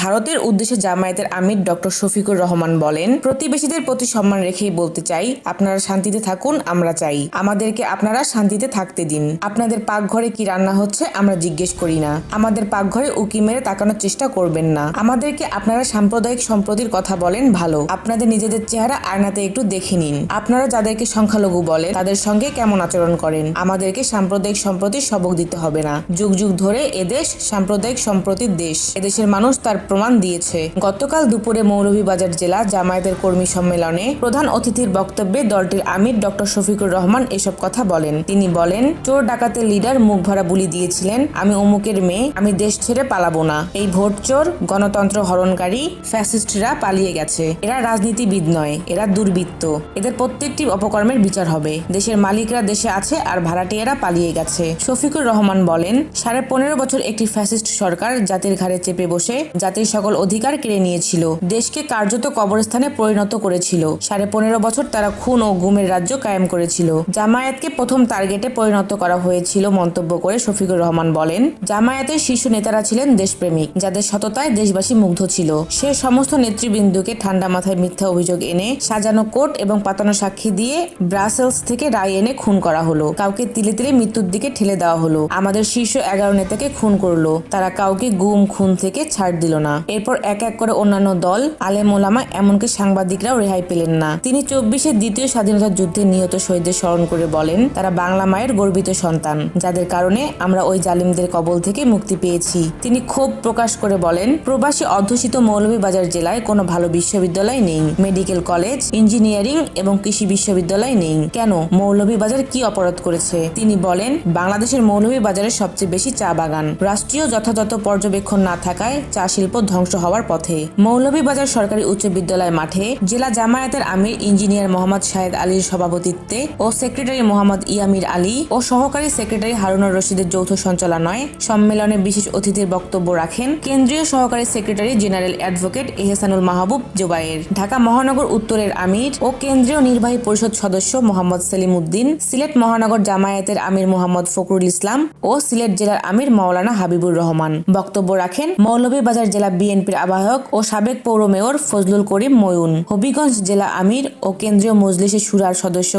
ভারতের উদ্দেশ্যে জামায়াতের আমির ডক্টর শফিকুর রহমান বলেন, প্রতিবেশীদের প্রতি সম্মান রেখেই বলতে চাই, আপনারা শান্তিতে থাকুন, আমরা চাই। আমাদেরকে আপনারা শান্তিতে থাকতে দিন। আপনাদের পাকঘরে কি রান্না হচ্ছে আমরা জিজ্ঞেস করি না। আমাদের পাকঘরে উকি মেরে তাকানোর চেষ্টা করবেন না। আমাদেরকে আপনারা সাম্প্রদায়িক সম্প্রীতির কথা বলেন, ভালো। আপনাদের নিজেদের চেহারা আয়নাতে একটু দেখে নিন। আপনারা যাদেরকে সংখ্যালঘু বলেন তাদের সঙ্গে কেমন আচরণ করেন। আমাদেরকে সাম্প্রদায়িক সম্প্রীতির সবক দিতে হবে না। যুগ যুগ ধরে এদেশ সাম্প্রদায়িক সম্প্রীতির দেশ। এদেশের মানুষ তার প্রমাণ দিয়েছে। গতকাল দুপুরে মৌলভীবাজার জেলা জামায়াতের কর্মী সম্মেলনে প্রধান অতিথির বক্তব্যে দলটির আমির ডক্টর শফিকুর রহমান এসব কথা বলেন। তিনি বলেন, চোর ডাকাতের লিডার মুখ ভরা বুলি দিয়েছিলেন, আমি অমুকের মেয়ে, আমি দেশ ছেড়ে পালাবো না। এই ভোট চোর, গণতন্ত্র হরণকারী ফ্যাসিস্টরা পালিয়ে গেছে। এরা রাজনীতিবিদ নয়, এরা দুর্বৃত্ত। এদের প্রত্যেকটি অপকর্মের বিচার হবে। দেশের মালিকরা দেশে আছে আর ভাড়াটিয়ারা পালিয়ে গেছে। শফিকুর রহমান বলেন, 15.5 বছর একটি ফ্যাসিস্ট সরকার জাতির ঘাড়ে চেপে বসে জাতির সকল অধিকার কেড়ে নিয়েছিল, দেশকে কার্যত কবরস্থানে পরিণত করেছিল। 15.5 বছর তারা খুন ও গুমের রাজ্য কায়েম করেছিল। জামায়াতকে প্রথম টার্গেটে পরিণত করা হয়েছিল মন্তব্য করে শফিকুর রহমান বলেন, জামায়াতের শীর্ষ নেতারা ছিলেন দেশপ্রেমিক, যাদের সততায় দেশবাসী মুগ্ধ ছিল। সে সমস্ত নেতৃবৃন্দকে ঠান্ডা মাথায় মিথ্যা অভিযোগ এনে, সাজানো কোর্ট এবং পাতানো সাক্ষী দিয়ে ব্রাসেলস থেকে রায় এনে খুন করা হলো। কাউকে তিলে তিলে মৃত্যুর দিকে ঠেলে দেওয়া হলো। আমাদের শীর্ষ 11 নেতাকে খুন করলো। তারা কাউকে গুম খুন থেকে ছাড় দিল না। এরপর এক এক করে অন্যান্য দল, আলেম ওলামা, এমনকি সাংবাদিকরাও রেহাই পেলেন না। তিনি 24-এর দ্বিতীয় স্বাধীনতা যুদ্ধে নিহত শহীদদের স্মরণ করে বলেন, তারা বাংলা মায়ের গর্বিত সন্তান, যাদের কারণে আমরা ওই জালিমদের কবল থেকে মুক্তি পেয়েছি। তিনি ক্ষোভ প্রকাশ করে বলেন, প্রবাসী অধ্যুষিত মৌলভীবাজার জেলায় কোনো ভালো বিশ্ববিদ্যালয় নেই, মেডিকেল কলেজ, ইঞ্জিনিয়ারিং এবং কৃষি বিশ্ববিদ্যালয় নেই। কেন? মৌলভীবাজার কি অপরাধ করেছে? তিনি বলেন, বাংলাদেশের মৌলভীবাজারের সবচেয়ে বেশি চা বাগান। রাষ্ট্রীয় যথাযথ পর্যবেক্ষণ না থাকায় চা শিল্প ধ্বংস হওয়ার পথে। মৌলভীবাজার সরকারি উচ্চ বিদ্যালয় মাঠে জেলা জামায়াতের আমির ইঞ্জিনিয়ার মোহাম্মদ শাহেদ আলীর সভাপতিত্বে ও সেক্রেটারি মোহাম্মদ ইয়ামির আলী ও সহকারী সেক্রেটারি হারুনুর রশিদের যৌথ সঞ্চালনায় সম্মেলনে বিশেষ অতিথির বক্তব্য রাখেন কেন্দ্রীয় সহকারী সেক্রেটারি জেনারেল অ্যাডভোকেট এহসানুল মাহবুব জুবায়ের, ঢাকা মহানগর উত্তরের আমির ও কেন্দ্রীয় নির্বাহী পরিষদ সদস্য মোহাম্মদ সেলিম উদ্দিন, সিলেট মহানগর জামায়াতের আমির মোহাম্মদ ফখরুল ইসলাম ও সিলেট জেলার আমির মাওলানা হাবিবুর রহমান। বক্তব্য রাখেন মৌলভীবাজার জেলা বিএনপির আহ্বায়ক ও সাবেক পৌর মেয়র ফজলুল করিম ময়ুন, হবিগঞ্জ জেলা আমির ও কেন্দ্রীয় মজলিসে শুরার সদস্য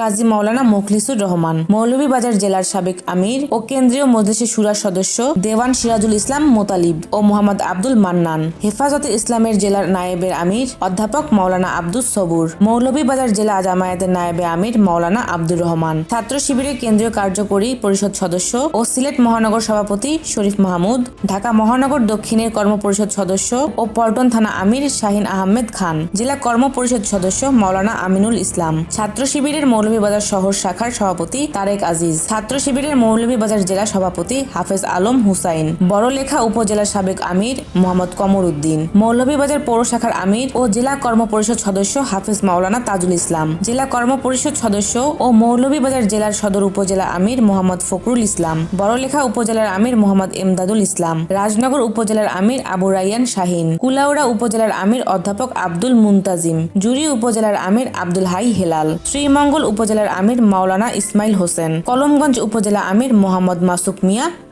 কাজী মাওলানা মুখলিসুর রহমান, মৌলভীবাজার জেলার সাবেক আমির ও কেন্দ্রীয় মজলিসে শুরার সদস্য দেওয়ান সিরাজুল ইসলাম মোতালিব ও মোহাম্মদ আব্দুল মান্নান, হেফাজতে ইসলামের জেলার নায়েবের আমির অধ্যাপক মাওলানা আব্দুস সবুর, মৌলভীবাজার জেলা জামায়াতের নায়েবে আমির মাওলানা আব্দুর রহমান, ছাত্র শিবিরের কেন্দ্রীয় কার্যকরী পরিষদ সদস্য ও সিলেট মহানগর সভাপতি শরীফ মাহমুদ, ঢাকা মহানগর দক্ষিণের কর্ম পরিষদ সদস্য ও পল্টন থানা আমির শাহিন আহমেদ খান, জেলা কর্ম পরিষদ সদস্য মাওলানা আমিনুল ইসলাম, ছাত্র শিবিরের মৌলভীবাজার শহর শাখার সভাপতি তারেক আজিজ, ছাত্র শিবিরের মৌলভীবাজার জেলা সভাপতি হাফেজ আলম হুসাইন, বড়লেখা উপজেলার সাবেক আমির মোহাম্মদ কমর উদ্দিন, মৌলভীবাজার পৌর শাখার আমির ও জেলা কর্ম পরিষদ সদস্য হাফেজ মাওলানা তাজুল ইসলাম, জেলা কর্ম পরিষদ সদস্য ও মৌলভীবাজার জেলার সদর উপজেলা আমির মোহাম্মদ ফখরুল ইসলাম, বড়লেখা উপজেলার আমির মোহাম্মদ এমদাদুল ইসলাম, রাজনগর উপজেলার আমির আবু রাইয়ান শাহিন, কুলাউড়া উপজেলার আমির অধ্যাপক আব্দুল মুনতাজিম, জুরি উপজেলার আমির আব্দুল হাই হেলাল, শ্রীমঙ্গল উপজেলার আমির মাওলানা ইসমাইল হোসেন, কলমগঞ্জ উপজেলা আমির মোহাম্মদ মাসুক মিয়া